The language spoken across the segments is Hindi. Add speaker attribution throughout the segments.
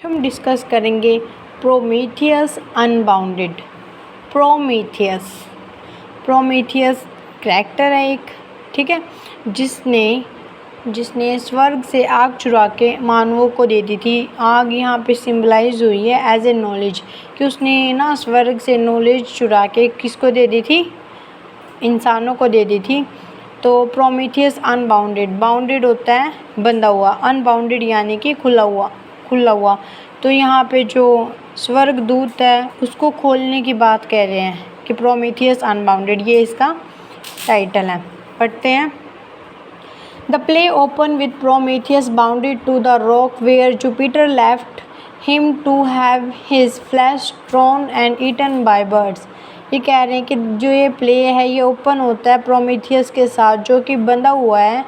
Speaker 1: हम डिस्कस करेंगे प्रोमीथियस अनबाउंडेड। प्रोमीथियस कैरेक्टर है एक, ठीक है, जिसने स्वर्ग से आग चुरा के मानवों को दे दी थी। आग यहाँ पे सिंबलाइज हुई है एज ए नॉलेज, कि उसने ना स्वर्ग से नॉलेज चुरा के किसको दे दी थी, इंसानों को दे दी थी। तो प्रोमीथियस अनबाउंडेड, बाउंडेड होता है बंधा हुआ, अनबाउंडेड यानी कि खुला हुआ। तो यहाँ पे जो स्वर्ग दूत है उसको खोलने की बात कह रहे हैं कि प्रोमीथियस अनबाउंडेड, ये इसका टाइटल है। पढ़ते हैं। The play open with Prometheus bounded to the rock where Jupiter left him to have his flash thrown and eaten by birds. ये कह रहे हैं कि जो ये प्ले है ये ओपन होता है प्रोमीथियस के साथ, जो कि बंधा हुआ है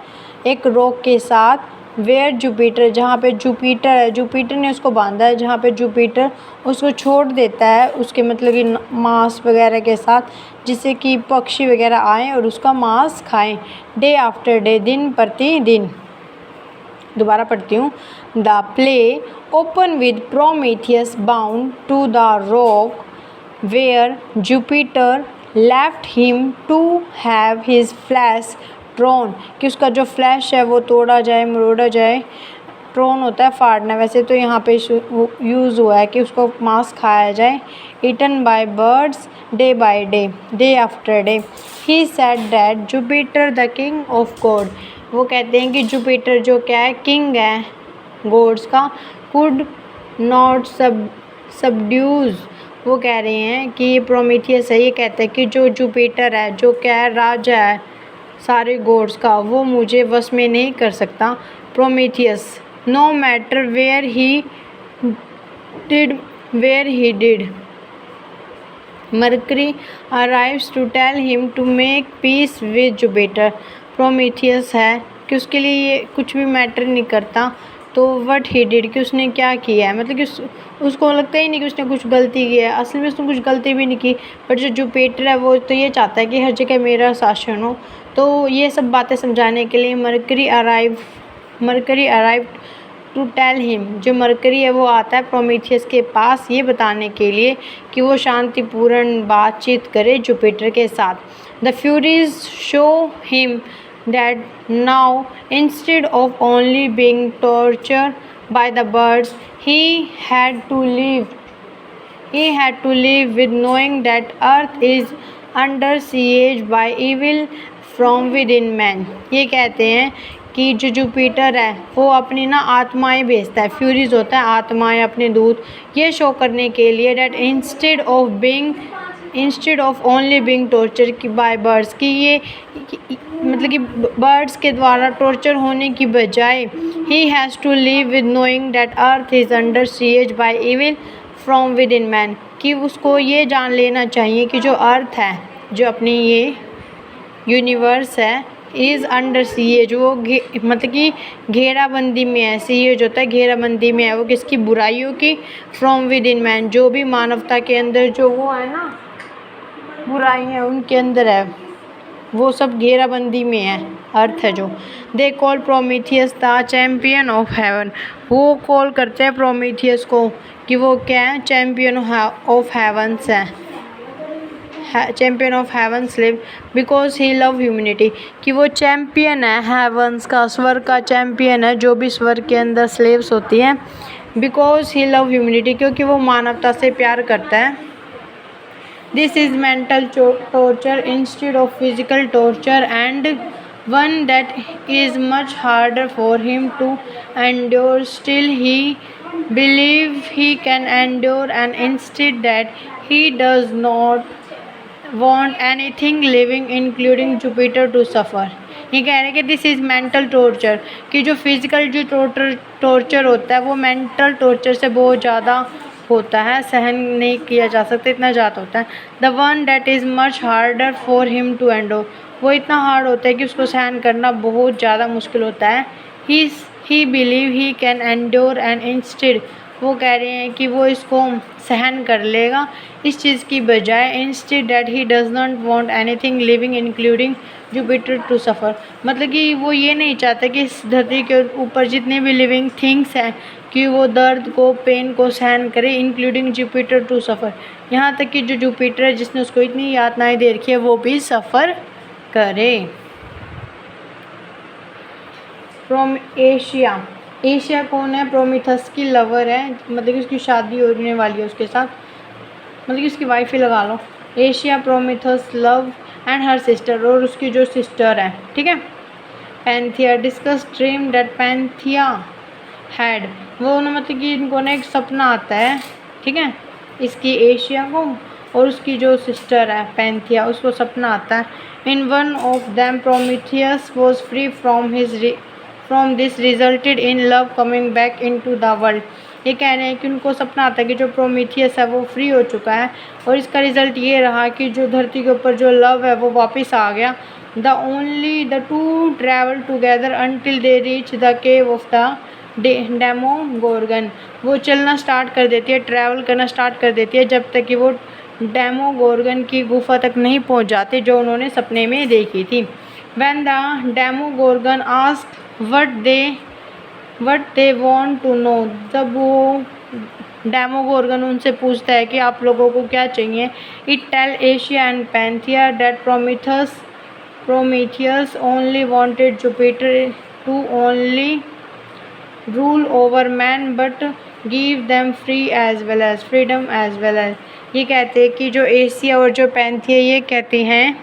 Speaker 1: एक रॉक के साथ, वेयर जुपिटर, जहाँ पे जुपिटर है, जुपिटर ने उसको बांधा है, जहाँ पे जुपिटर उसको छोड़ देता है उसके मतलब कि मांस वगैरह के साथ, जिससे कि पक्षी वगैरह आएँ और उसका मांस खाएं। डे आफ्टर डे, दिन प्रति दिन। दोबारा पढ़ती हूँ। The play open with Prometheus bound to the rock where Jupiter left him to have his flesh torn, कि उसका जो फ्लैश है वो तोड़ा जाए, मरोड़ा जाए। ट्रोन होता है फाड़ना, वैसे तो यहाँ पे यूज़ हुआ है कि उसको मांस खाया जाए। Eaten by birds day by day, day after day. He said that Jupiter the king of god, वो कहते हैं कि जुपिटर जो क्या है, किंग है गॉड्स का, कुड नॉट सबड्यूज। वो कह रहे हैं कि ये प्रोमीथियस है, ये कहता है कि जो जुपिटर है, जो क्या है, राजा है सारे गॉड्स का, वो मुझे वश में नहीं कर सकता। Prometheus no matter where he did Mercury arrives to tell him to make peace with Jupiter. Prometheus है कि उसके लिए ये कुछ भी मैटर नहीं करता। तो व्हाट ही डिड, कि उसने क्या किया है, मतलब कि उसको लगता ही नहीं कि उसने कुछ गलती की है। असल में उसने कुछ गलती भी नहीं की, बट जो जुपिटर है वो तो ये चाहता है कि हर जगह मेरा शासन हो। तो ये सब बातें समझाने के लिए Mercury arrive to tell him, जो मरकरी है वो आता है प्रोमीथियस के पास ये बताने के लिए कि वो शांतिपूर्ण बातचीत करे जुपिटर के साथ। The Furies show him that now instead of only being tortured by the birds, he had to live with knowing that earth is under siege by evil from within man। ये कहते हैं कि जो जुपिटर है वो अपनी ना आत्माएं भेजता है, फ्यूरीज होता है आत्माएं, अपने दूत, ये शो करने के लिए that instead of only being tortured by birds, कि ये मतलब कि बर्ड्स के द्वारा टॉर्चर होने की बजाय he has to live with knowing that earth is under siege by evil from within man, कि उसको ये जान लेना चाहिए कि जो अर्थ है, जो अपनी ये यूनिवर्स है, इज़ अंडर siege, वो मतलब कि घेराबंदी में है। siege होता है घेराबंदी में है, वो किसकी, बुराइयों की। from within man, जो भी मानवता के अंदर जो वो है ना बुराई है उनके अंदर है, वो सब घेराबंदी में है, अर्थ है जो। They call Prometheus the champion of haven, वो कॉल करते हैं प्रोमीथियस को कि वो क्या है, चैम्पियन ऑफ हेवन्स है, champion of havens live because he love humanity, कि वो चैम्पियन है हेवन्स का, स्वर्ग का चैम्पियन है, जो भी स्वर्ग के अंदर स्लेव्स होती हैं। बिकॉज ही लव ह्यूमैनिटी, क्योंकि वो मानवता से प्यार करता है। This is mental torture instead of physical torture, and one that is much harder for him to endure. Still he believes he can endure, and instead that he does not want anything living including Jupiter to suffer। ये कह रहे हैं कि दिस इज़ मेंटल टॉर्चर, कि जो फिज़िकल जो टॉर्चर होता है वो मेंटल टॉर्चर से बहुत ज़्यादा होता है, सहन नहीं किया जा सकता, इतना ज़्यादा होता है। The one that is much harder for him to endure, वो इतना हार्ड होता है कि उसको सहन करना बहुत ज़्यादा मुश्किल होता है। He believe he can endure, and instead वो कह रहे हैं कि वो इसको सहन कर लेगा इस चीज़ की बजाय, instead that he does not want anything living including Jupiter to suffer. मतलब कि वो ये नहीं चाहता कि इस धरती के ऊपर जितने भी लिविंग थिंग्स हैं कि वो दर्द को, पेन को सहन करे, इंक्लूडिंग जुपिटर टू सफ़र। यहाँ तक कि जो जुपिटर है जिसने उसको इतनी यातनाएं दे रखी है वो भी सफ़र करे। एशिया, एशिया कौन है? प्रोमिथस की लवर है, मतलब कि उसकी शादी होने वाली है उसके साथ, मतलब कि उसकी वाइफ ही लगा लो। Asia Prometheus love and her sister, और उसकी जो सिस्टर है, ठीक है। Panthea discuss dream that Panthea had, वो ना मतलब कि इनको ना एक सपना आता है, ठीक है, इसकी एशिया को और उसकी जो सिस्टर है पैंथिया, उसको सपना आता है। In one of them Prometheus was free from this resulted in love coming back into the world. ये कह रहे हैं कि उनको सपना आता है कि जो प्रोमिथियस है वो फ्री हो चुका है, और इसका रिज़ल्ट ये रहा कि जो धरती के ऊपर जो लव है वो वापस आ गया। The two travel together until they reach the cave of the Demogorgon. वो चलना स्टार्ट कर देती है, ट्रैवल करना स्टार्ट कर देती है जब तक कि वो डेमोगोर्गन की गुफा तक नहीं पहुंच जाते जो उन्होंने सपने में देखी थी। When the Demogorgon asked what they want to know, जब वो डेमोगोर्गन उनसे पूछता है कि आप लोगों को क्या चाहिए, it tell Asia and Panthea that Prometheus only wanted Jupiter to only rule over man but give them freedom as well as। ये कहते हैं कि जो एशिया और जो पैंथिया ये कहते हैं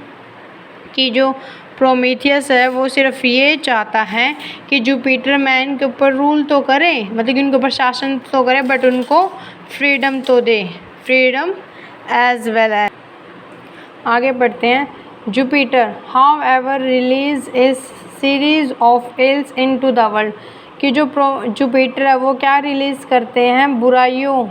Speaker 1: कि जो प्रोमीथियस है वो सिर्फ ये चाहता है कि जुपिटर मैन के ऊपर रूल तो करे, मतलब कि उनके ऊपर शासन तो करे, बट उनको फ्रीडम तो दे, फ्रीडम एज वेल एज। आगे बढ़ते हैं। Jupiter how ever release a series of ills into the world, कि जो जुपिटर है वो क्या रिलीज़ करते हैं? बुराइयों,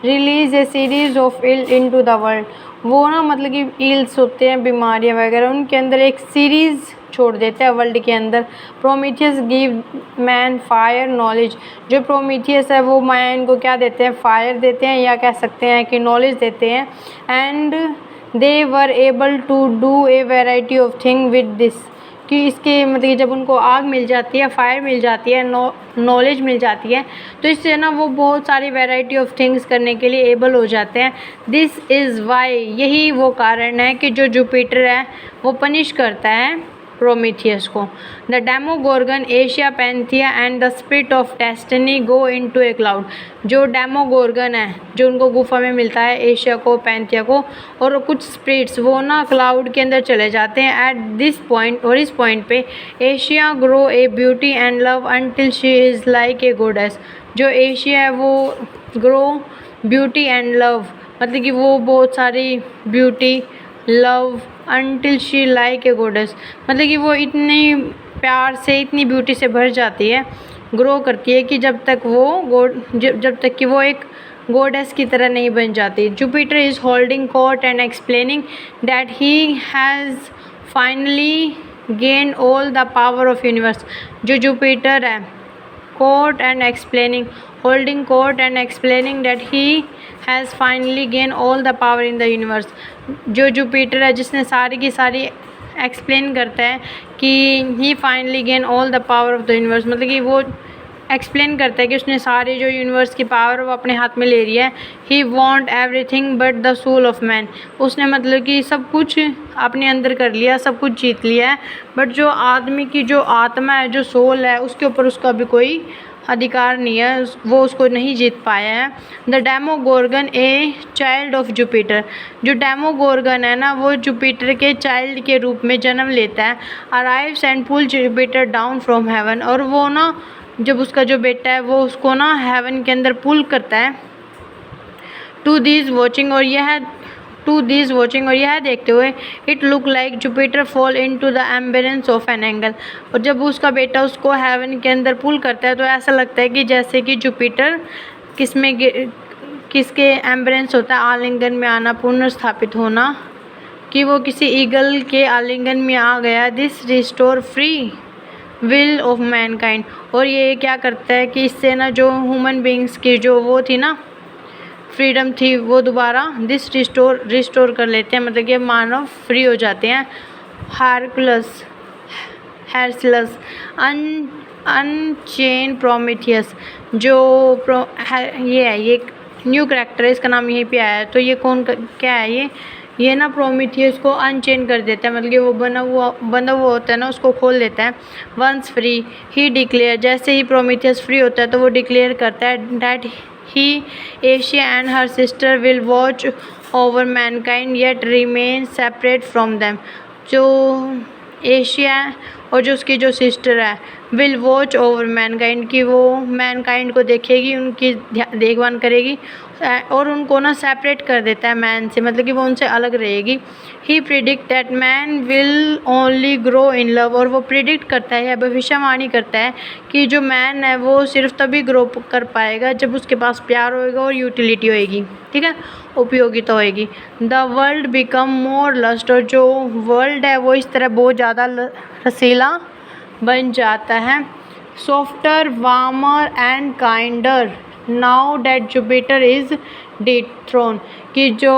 Speaker 1: release a series of ill into the world. वो ना मतलब कि इल्स होते हैं, बीमारियां वगैरह, उनके अंदर एक सीरीज़ छोड़ देते हैं वर्ल्ड के अंदर। Prometheus give man fire knowledge, जो प्रोमीथियस है वो मैन को क्या देते हैं? फायर देते हैं, या कह सकते हैं कि नॉलेज देते हैं। And they were able to do a variety of thing with this, कि इसके मतलब कि जब उनको आग मिल जाती है, फायर मिल जाती है, नॉलेज मिल जाती है, तो इससे ना वो बहुत सारी वैरायटी ऑफ थिंग्स करने के लिए एबल हो जाते हैं। दिस इज़ वाई, यही वो कारण है कि जो जुपिटर है वो पनिश करता है प्रोमीथियस को। The Demogorgon, Asia, Panthea and the spirit of destiny go into a cloud, जो डेमोगोर्गन है जो उनको गुफा में मिलता है, एशिया को, पैंथिया को, और कुछ स्पिरिट्स वो ना क्लाउड के अंदर चले जाते हैं एट दिस पॉइंट, और इस पॉइंट पे Asia grow A beauty and love until she is like a goddess, जो एशिया है वो ग्रो ब्यूटी एंड लव, मतलब कि वो बहुत सारी beauty, love, until she like a goddess, मतलब कि वो इतनी प्यार से, इतनी ब्यूटी से भर जाती है, ग्रो करती है कि जब तक कि वो एक गॉडेस की तरह नहीं बन जाती। Jupiter is holding court and explaining that he has finally gain all the power of universe, जो जुपिटर है court and explaining, holding court and explaining that he has finally gain all the power in the universe, जो जुपिटर है जिसने सारी की सारी एक्सप्लेन करता है कि he finally gain all the power of the universe, मतलब कि वो एक्सप्लेन करता है कि उसने सारी जो यूनिवर्स की पावर वो अपने हाथ में ले रही है। He want everything but the soul of man, उसने मतलब कि सब कुछ अपने अंदर कर लिया, सब कुछ जीत लिया है, बट जो आदमी की जो आत्मा है, जो सोल है, उसके ऊपर उसका भी कोई अधिकार नहीं है, वो उसको नहीं जीत पाया है। The Demogorgon a child of Jupiter, जो डेमोगोर्गन है ना वो जुपिटर के चाइल्ड के रूप में जन्म लेता है। Arrives and pull Jupiter down from heaven, और वो ना जब उसका जो बेटा है वो उसको ना हेवन के अंदर पुल करता है। टू दीज वॉचिंग, और यह देखते हुए it look like Jupiter fall into the embrace of an angel, और जब उसका बेटा उसको हेवन के अंदर पुल करता है तो ऐसा लगता है कि जैसे कि जुपिटर किसके एम्बरेंस होता है, आलिंगन में आना, पुनर्स्थापित होना, कि वो किसी ईगल के आलिंगन में आ गया। This restore free will of Mankind. और ये क्या करता है कि इससे ना जो ह्यूमन बींग्स की जो वो थी ना फ्रीडम थी वो दोबारा रिस्टोर कर लेते हैं, मतलब कि मानव फ्री हो जाते हैं। हेरक्युलस अनचेन प्रोमेथियस जो ये न्यू करेक्टर है, इसका नाम यहीं पे आया है। तो ये क्या है ये ना प्रोमेथियस को अनचेन कर देता है, मतलब कि वो बंधा हुआ होता है ना उसको खोल देता है। वंस फ्री ही डिक्लेयर, जैसे ही प्रोमेथियस फ्री होता है तो वो डिक्लेयर करता है that he Asia and her sister will watch over Mankind yet remain separate from them. जो एशिया और जो उसकी जो सिस्टर है विल वॉच ओवर मैनकाइंड की वो मैनकाइंड को देखेगी, उनकी देखभाल करेगी और उनको ना सेपरेट कर देता है मैन से, मतलब कि वो उनसे अलग रहेगी। He predict that man will only grow in love, और वो प्रिडिक्ट करता है, भविष्यवाणी करता है कि जो मैन है वो सिर्फ तभी ग्रो कर पाएगा जब उसके पास प्यार होएगा और यूटिलिटी होएगी, ठीक है, उपयोगिता होएगी। The world become more lust, और जो वर्ल्ड है वो इस तरह बहुत ज़्यादा रसीला बन जाता है। Softer warmer and kinder now that Jupiter is dethrone, कि जो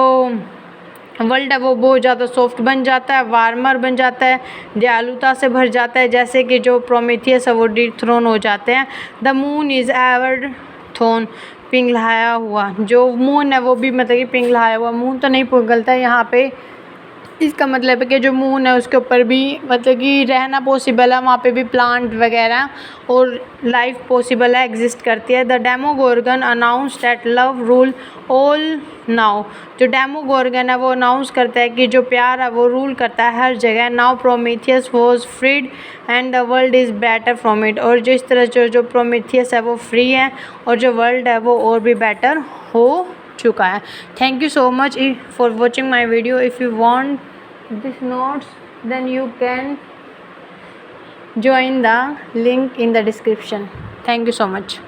Speaker 1: वर्ल्ड है वो बहुत ज़्यादा सॉफ्ट बन जाता है, वार्मर बन जाता है, दयालुता से भर जाता है, जैसे कि जो प्रोमेथियस है वो डिथ्रोन हो जाते हैं। द मून इज़ एवर थोन, पिघलाया हुआ, जो मून है वो भी मतलब कि पिघलाया हुआ, मून तो नहीं पिघलता है यहाँ पे, इसका मतलब है कि जो मून है उसके ऊपर भी मतलब कि रहना पॉसिबल है, वहाँ पे भी प्लांट वगैरह और लाइफ पॉसिबल है, एग्जिस्ट करती है। The Demogorgon announce that love rule all now, जो डेमोगोर्गन है वो अनाउंस करता है कि जो प्यार है वो रूल करता है हर जगह। Now Prometheus was freed and the world is better from it, और जो इस तरह जो प्रोमेथियस है वो फ्री है और जो वर्ल्ड है वो और भी बेटर हो चुका है। Thank you so much for watching my video. If you want these notes then you can join the link in the description. Thank you so much.